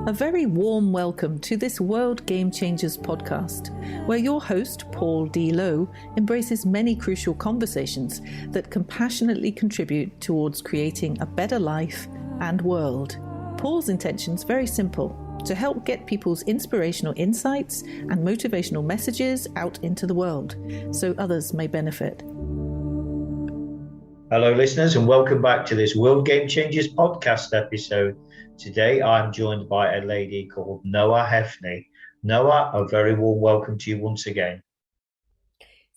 A very warm welcome to this World Game Changers podcast, where your host, Paul D. Lowe, embraces many crucial conversations that compassionately contribute towards creating a better life and world. Paul's intention's very simple: to help get people's inspirational insights and motivational messages out into the world, so others may benefit. Hello, listeners, and welcome back to this World Game Changers podcast episode. Today, I'm joined by a lady called Noha Hefny. Noha, a very warm welcome to you once again.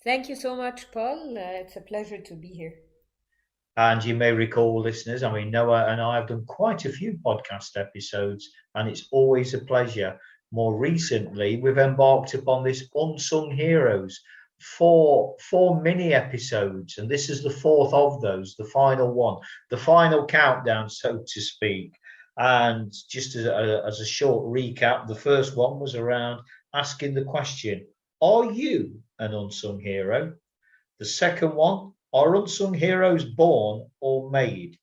Thank you so much, Paul. It's a pleasure to be here. And you may recall, listeners, Noha and I have done quite a few podcast episodes, and it's always a pleasure. More recently, we've embarked upon this Unsung Heroes, four mini episodes, and this is the fourth of those, the final one, the final countdown, so to speak. And just as a short recap, the first one was around asking the question, are you an unsung hero? The second one, are unsung heroes born or made?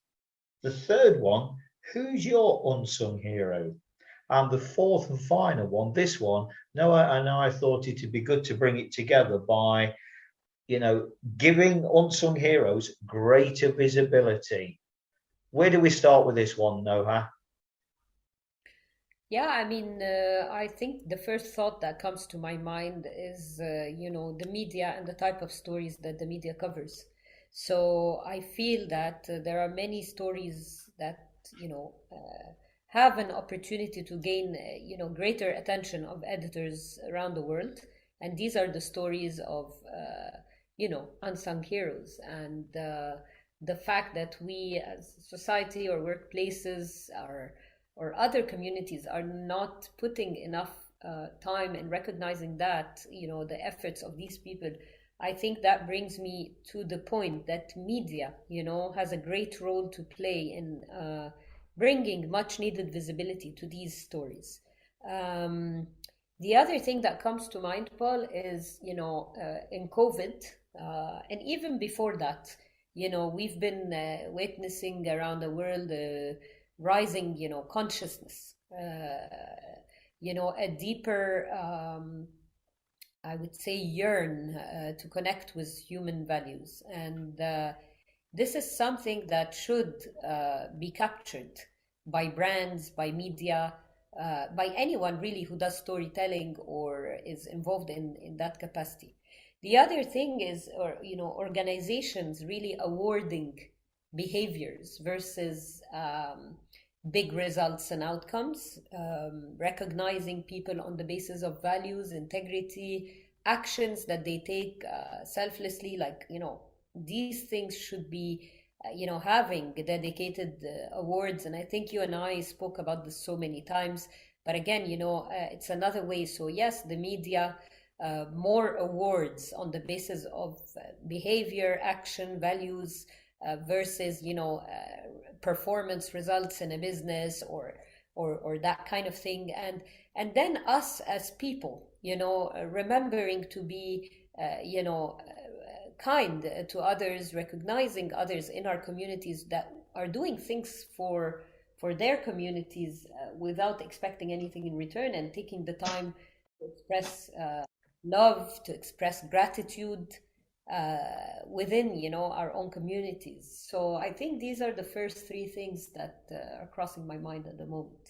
The third one, who's your unsung hero? And the fourth and final one, this one, Noha and I thought it'd be good to bring it together by, giving unsung heroes greater visibility. Where do we start with this one, Noha? Yeah, I think the first thought that comes to my mind is, the media and the type of stories that the media covers. So I feel that there are many stories that, have an opportunity to gain, greater attention of editors around the world. And these are the stories of, unsung heroes. And the fact that we as society or workplaces or other communities are not putting enough time in recognizing that, the efforts of these people, I think that brings me to the point that media, has a great role to play in bringing much needed visibility to these stories. The other thing that comes to mind, Paul, is, in COVID, and even before that, we've been witnessing around the world rising, consciousness, a deeper, I would say, yearn to connect with human values. And this is something that should be captured by brands, by media, by anyone really who does storytelling or is involved in that capacity. The other thing is, organizations really awarding behaviors versus big results and outcomes, recognizing people on the basis of values, integrity, actions that they take selflessly, these things should be, having dedicated awards. And I think you and I spoke about this so many times, but again, it's another way. So yes, the media, more awards on the basis of behavior, action, values, versus performance results in a business or that kind of thing, and then us as people, remembering to be kind to others, recognizing others in our communities that are doing things for their communities without expecting anything in return, and taking the time to express love, to express gratitude within our own communities. So I think these are the first three things that are crossing my mind at the moment.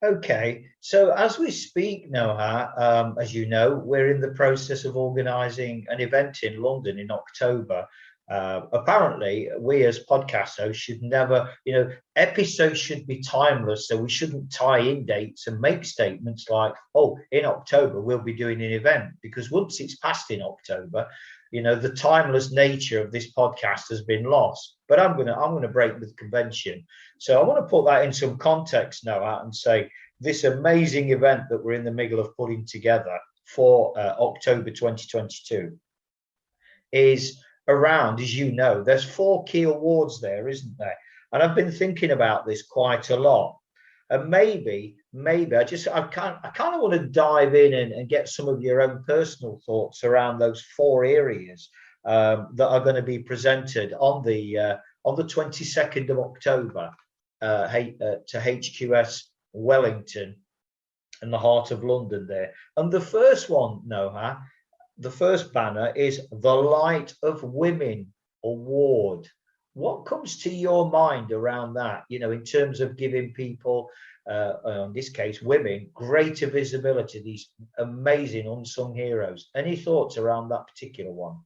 Okay, so as we speak, Noha, as you know, we're in the process of organising an event in London in October. Apparently, we as podcasters should never, episodes should be timeless, so we shouldn't tie in dates and make statements like, oh, in October we'll be doing an event, because once it's passed in October, the timeless nature of this podcast has been lost. But I'm gonna break with convention. So I want to put that in some context, Noha, and say this amazing event that we're in the middle of putting together for October 2022 is around, as you know, there's 4 key awards there, isn't there? And I've been thinking about this quite a lot. And maybe I kind of want to dive in and get some of your own personal thoughts around those 4 areas that are going to be presented on the 22nd of October. to HQS Wellington in the heart of London there. And the first one, Noha, the first banner is the Light of Women Award. What comes to your mind around that, in terms of giving people, in this case, women, greater visibility, these amazing unsung heroes? Any thoughts around that particular one?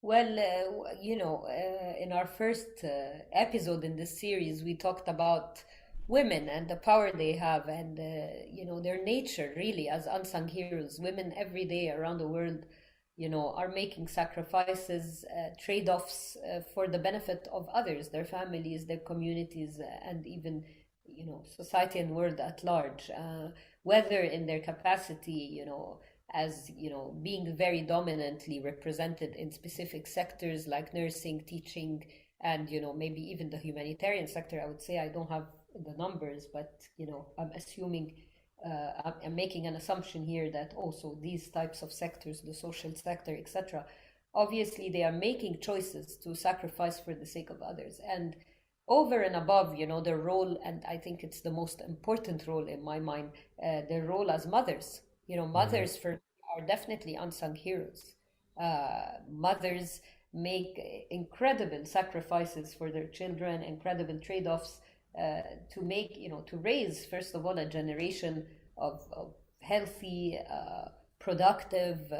Well, in our first episode in this series, we talked about women and the power they have, and their nature really as unsung heroes. Women every day around the world, are making sacrifices, trade-offs for the benefit of others, their families, their communities, and even society and world at large. Whether in their capacity, as being very dominantly represented in specific sectors like nursing, teaching, and maybe even the humanitarian sector. I would say I don't have the numbers, but I'm assuming, I'm making an assumption here that also these types of sectors, the social sector, etc., obviously they are making choices to sacrifice for the sake of others, and over and above their role, and I think it's the most important role in my mind, their role as mothers. Mm. Mothers for are definitely unsung heroes. Mothers make incredible sacrifices for their children, incredible trade-offs, to make, to raise, first of all, a generation of healthy, productive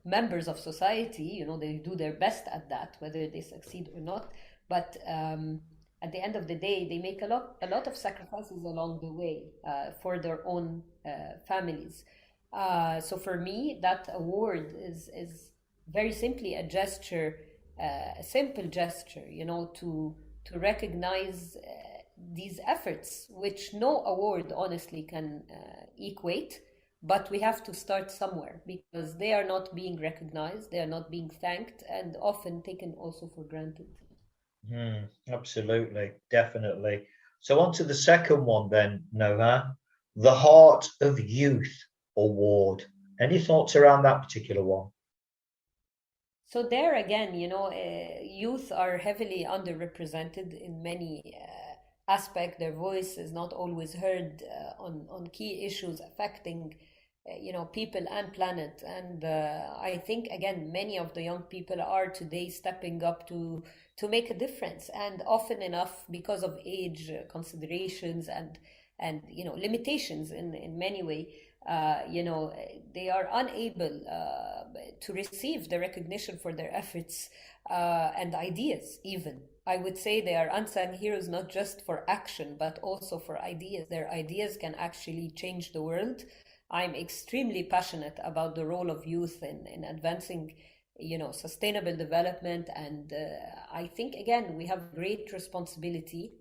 members of society. They do their best at that, whether they succeed or not. But at the end of the day, they make a lot of sacrifices along the way for their own families. So for me, that award is very simply a gesture, a simple gesture, to recognize these efforts, which no award honestly can equate. But we have to start somewhere because they are not being recognized, they are not being thanked, and often taken also for granted. Absolutely, definitely. So on to the second one then, Noha, the Heart of Youth Award. Any thoughts around that particular one? So there again, youth are heavily underrepresented in many aspects. Their voice is not always heard on key issues affecting, people and planet. And I think again, many of the young people are today stepping up to make a difference, and often enough because of age considerations and limitations in many way, they are unable to receive the recognition for their efforts and ideas. Even I would say they are unsung heroes not just for action but also for ideas. Their ideas can actually change the world. I'm extremely passionate about the role of youth in advancing sustainable development, and I think again we have great responsibility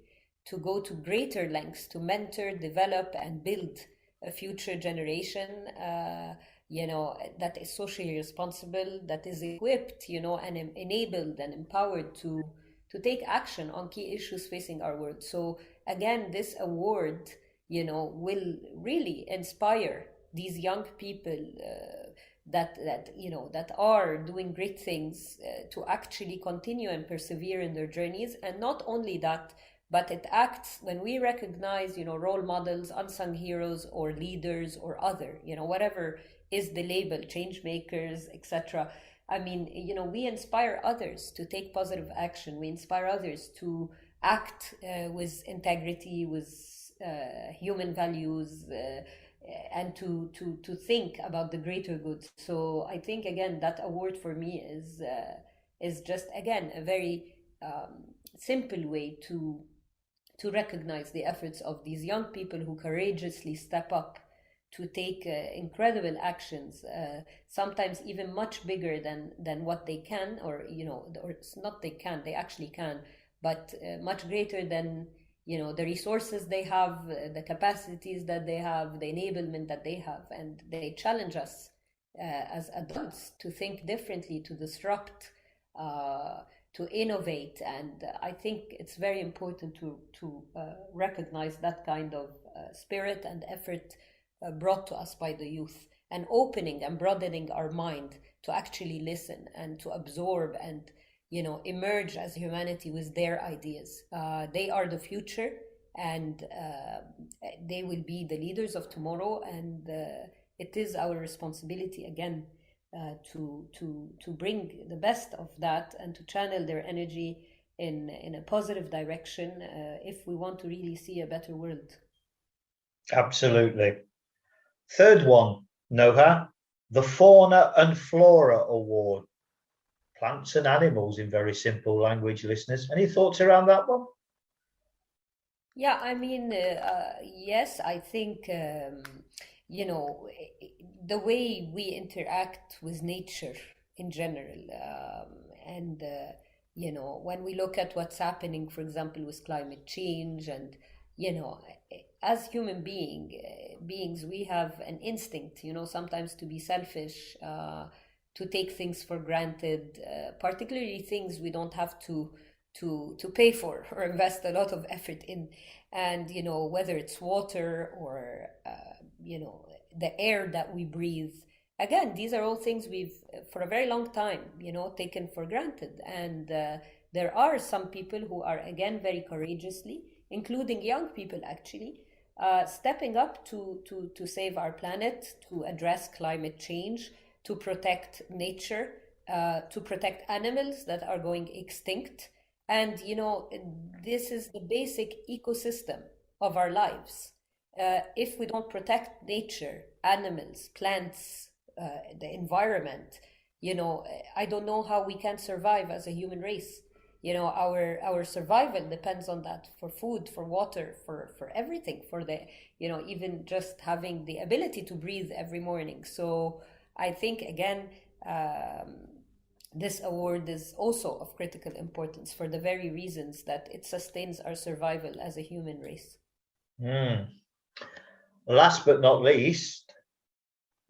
to go to greater lengths to mentor, develop, and build a future generation, that is socially responsible, that is equipped, and enabled and empowered to take action on key issues facing our world. So again, this award, will really inspire these young people that are doing great things to actually continue and persevere in their journeys. And not only that, but it acts when we recognize role models, unsung heroes, or leaders, or other, whatever is the label, change makers, etc. I mean, we inspire others to take positive action. We inspire others to act with integrity, with human values, and to think about the greater good. So I think again that award for me is just again a very simple way to recognize the efforts of these young people who courageously step up to take incredible actions, sometimes even much bigger than what they can, or it's not they can, they actually can, but much greater than the resources they have, the capacities that they have, the enablement that they have, and they challenge us as adults to think differently, to disrupt, to innovate. And I think it's very important to recognize that kind of spirit and effort brought to us by the youth, and opening and broadening our mind to actually listen and to absorb and emerge as humanity with their ideas. They are the future, and they will be the leaders of tomorrow. And it is our responsibility again to bring the best of that and to channel their energy in a positive direction if we want to really see a better world. Absolutely. Third one, Noha, the Fauna and Flora Award. Plants and animals in very simple language, listeners. Any thoughts around that one? Yeah, I mean, yes, I think, the way we interact with nature in general, and, when we look at what's happening, for example, with climate change, and, as human beings, we have an instinct, sometimes to be selfish, to take things for granted, particularly things we don't have to pay for or invest a lot of effort in. And whether it's water or the air that we breathe, again, these are all things we've for a very long time taken for granted. And there are some people who are, again, very courageously, including young people actually, stepping up to save our planet, to address climate change, to protect nature, to protect animals that are going extinct. And, this is the basic ecosystem of our lives. If we don't protect nature, animals, plants, the environment, I don't know how we can survive as a human race. Our survival depends on that, for food, for water, for everything, for the, even just having the ability to breathe every morning. So I think, again, this award is also of critical importance for the very reasons that it sustains our survival as a human race. Last but not least,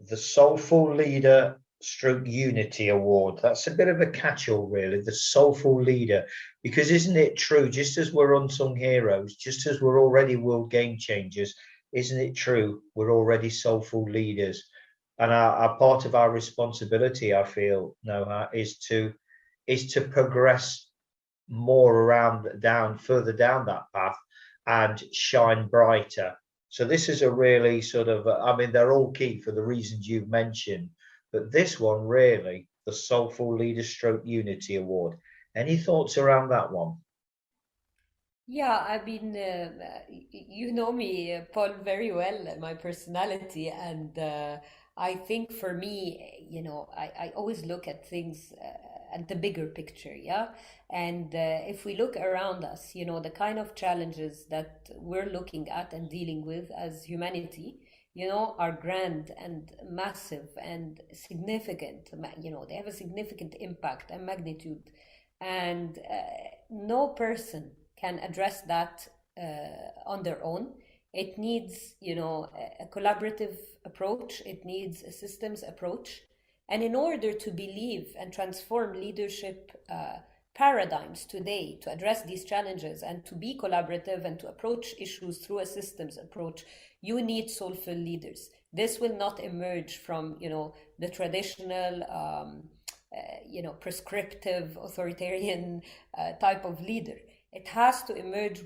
the Soulful Leader / Unity Award. That's a bit of a catch-all, really, the Soulful Leader, because isn't it true, just as we're unsung heroes, just as we're already world game changers, isn't it true we're already soulful leaders? And our part of our responsibility, I feel, Noha, is to progress more further down that path and shine brighter. So this is a really sort of, I mean, they're all key for the reasons you've mentioned, but this one really, the Soulful Leader / Unity Award. Any thoughts around that one? Yeah, I mean, you know me, Paul, very well, my personality. And I think for me, I always look at things at the bigger picture, yeah? And if we look around us, the kind of challenges that we're looking at and dealing with as humanity, are grand and massive and significant. They have a significant impact and magnitude. And no person can address that on their own. It needs, a collaborative approach. It needs a systems approach. And in order to believe and transform leadership paradigms today to address these challenges and to be collaborative and to approach issues through a systems approach, you need soulful leaders. This will not emerge from, the traditional prescriptive, authoritarian type of leader. It has to emerge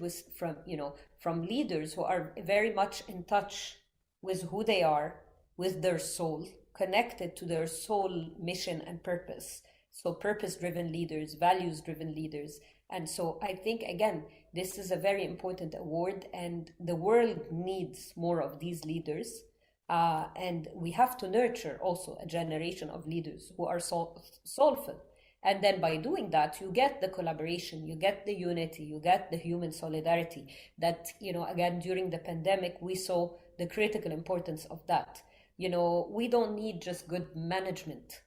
from leaders who are very much in touch with who they are, with their soul, connected to their soul mission and purpose. So purpose-driven leaders, values-driven leaders. And so I think, again, this is a very important award, and the world needs more of these leaders. And we have to nurture also a generation of leaders who are soulful. And then by doing that, you get the collaboration, you get the unity, you get the human solidarity that, again, during the pandemic, we saw the critical importance of that. We don't need just good management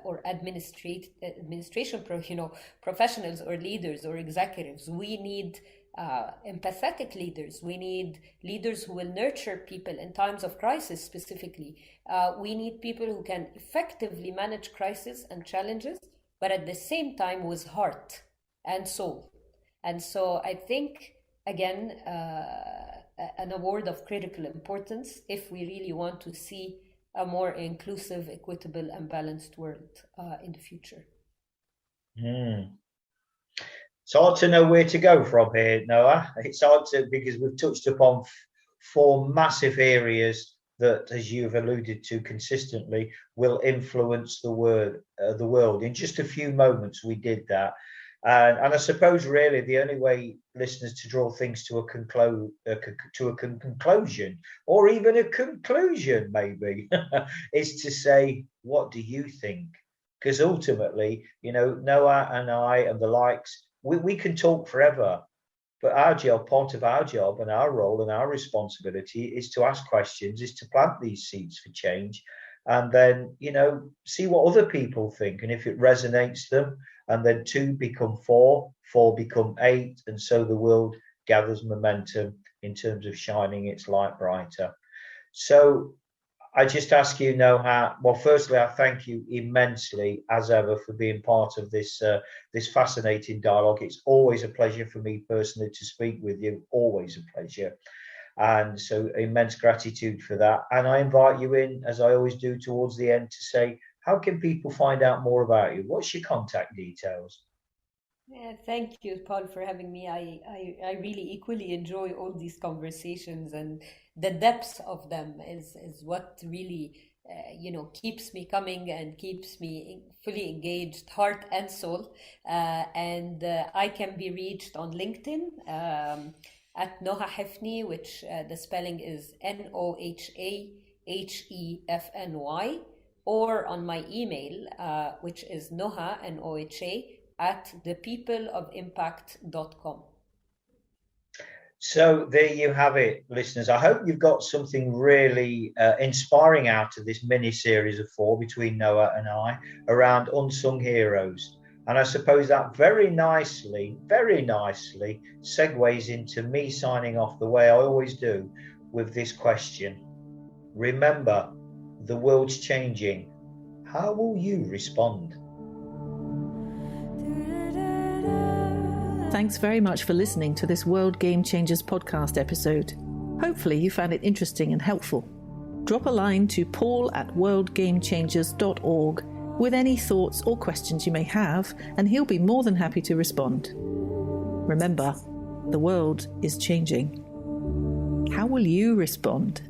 or administration professionals or leaders or executives. We need empathetic leaders. We need leaders who will nurture people in times of crisis specifically. We need people who can effectively manage crisis and challenges, but at the same time with heart and soul. And so I think, again, an award of critical importance if we really want to see a more inclusive, equitable, and balanced world in the future. It's hard to know where to go from here, Noah. It's hard to, because we've touched upon four massive areas that, as you've alluded to consistently, will influence the world. In just a few moments, we did that. And I suppose really the only way, listeners, to draw things to a conclusion, or even a conclusion maybe, is to say, what do you think? Because ultimately, Noah and I and the likes, we can talk forever, but our job, part of our job and our role and our responsibility, is to ask questions, is to plant these seeds for change, and then, see what other people think. And if it resonates them, and then 2 become 4, 4 become 8. And so the world gathers momentum in terms of shining its light brighter. So I just ask you, Noha, well, firstly, I thank you immensely, as ever, for being part of this fascinating dialogue. It's always a pleasure for me personally to speak with you, always a pleasure. And so immense gratitude for that. And I invite you in, as I always do towards the end, to say, how can people find out more about you? What's your contact details? Yeah, thank you, Paul, for having me. I really equally enjoy all these conversations, and the depth of them is what really keeps me coming and keeps me fully engaged, heart and soul. And I can be reached on LinkedIn at Noha Hefny, which the spelling is NOHAHEFNY, or on my email, which is Noha, Noha, at thepeopleofimpact.com. So there you have it, listeners. I hope you've got something really inspiring out of this mini series of 4 between Noah and I around unsung heroes. And I suppose that very nicely segues into me signing off the way I always do, with this question. Remember, the world's changing. How will you respond? Thanks very much for listening to this World Game Changers podcast episode. Hopefully you found it interesting and helpful. Drop a line to paul@worldgamechangers.org with any thoughts or questions you may have, and he'll be more than happy to respond. Remember, the world is changing. How will you respond?